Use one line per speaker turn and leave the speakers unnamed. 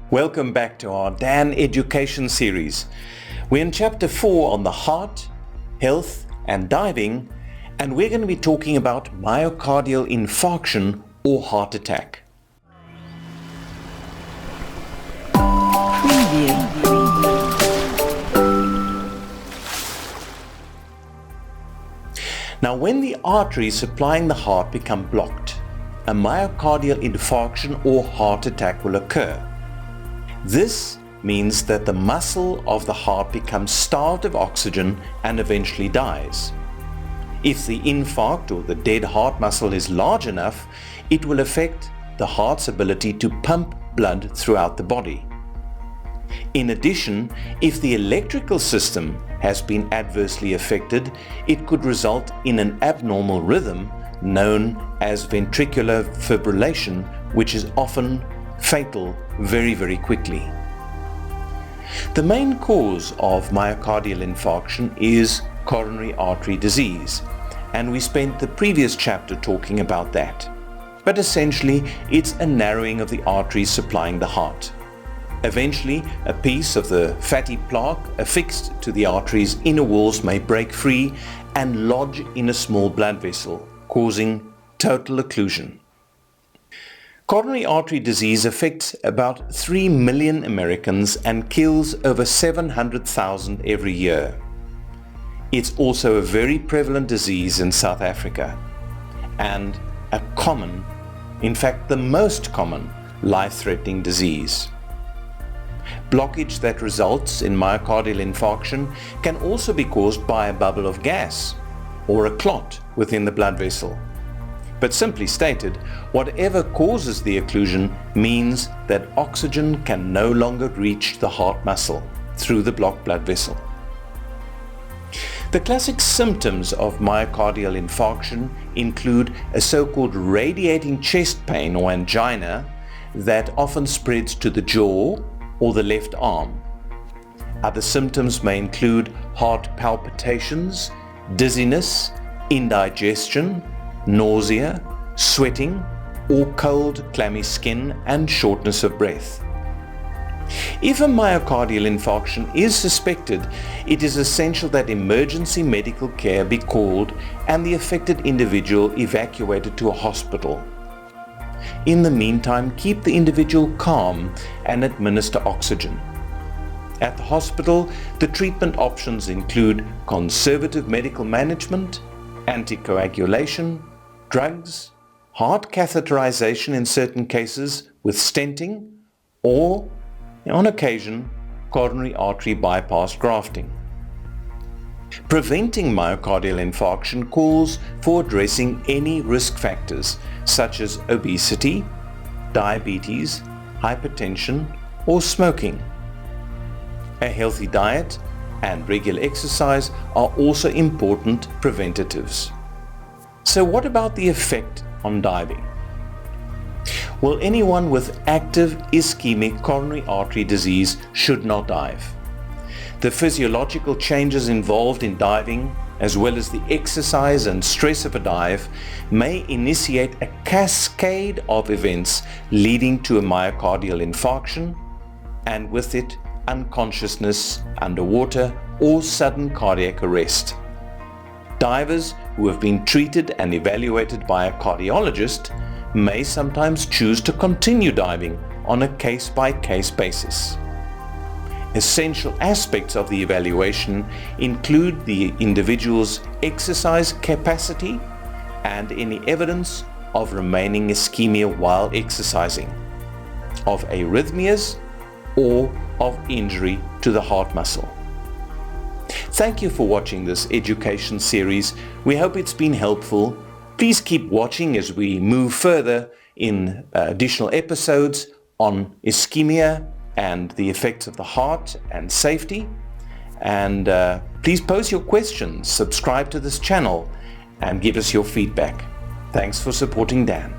Welcome back to our Dan Education series. We're in Chapter 4 on the heart, health and diving, and we're going to be talking about myocardial infarction or heart attack. Now, when the arteries supplying the heart become blocked, a myocardial infarction or heart attack will occur. This means that the muscle of the heart becomes starved of oxygen and eventually dies. If the infarct or the dead heart muscle is large enough, it will affect the heart's ability to pump blood throughout the body. In addition, if the electrical system has been adversely affected, it could result in an abnormal rhythm known as ventricular fibrillation, which is often fatal very quickly. The main cause of myocardial infarction is coronary artery disease, and we spent the previous chapter talking about that. But essentially, it's a narrowing of the arteries supplying the heart. Eventually, a piece of the fatty plaque affixed to the artery's inner walls may break free and lodge in a small blood vessel, causing total occlusion. Coronary artery disease affects about 3 million Americans and kills over 700,000 every year. It's also a very prevalent disease in South Africa and a common, in fact the most common, life-threatening disease. Blockage that results in myocardial infarction can also be caused by a bubble of gas or a clot within the blood vessel. But simply stated, whatever causes the occlusion means that oxygen can no longer reach the heart muscle through the blocked blood vessel. The classic symptoms of myocardial infarction include a so-called radiating chest pain or angina that often spreads to the jaw or the left arm. Other symptoms may include heart palpitations, dizziness, indigestion, nausea, sweating, or cold, clammy skin and shortness of breath. If a myocardial infarction is suspected, it is essential that emergency medical care be called and the affected individual evacuated to a hospital. In the meantime, keep the individual calm and administer oxygen. At the hospital, the treatment options include conservative medical management, anticoagulation, drugs, heart catheterization in certain cases with stenting, or, on occasion, coronary artery bypass grafting. Preventing myocardial infarction calls for addressing any risk factors such as obesity, diabetes, hypertension, or smoking. A healthy diet and regular exercise are also important preventatives. So what about the effect on diving? Well, anyone with active ischemic coronary artery disease should not dive. The physiological changes involved in diving, as well as the exercise and stress of a dive, may initiate a cascade of events leading to a myocardial infarction, and with it, unconsciousness, underwater, or sudden cardiac arrest. Divers who have been treated and evaluated by a cardiologist may sometimes choose to continue diving on a case-by-case basis. Essential aspects of the evaluation include the individual's exercise capacity and any evidence of remaining ischemia while exercising, of arrhythmias, or of injury to the heart muscle. Thank you for watching this education series. We hope it's been helpful. Please keep watching as we move further in additional episodes on ischemia and the effects of the heart and safety. And please post your questions, subscribe to this channel, and give us your feedback. Thanks for supporting Dan.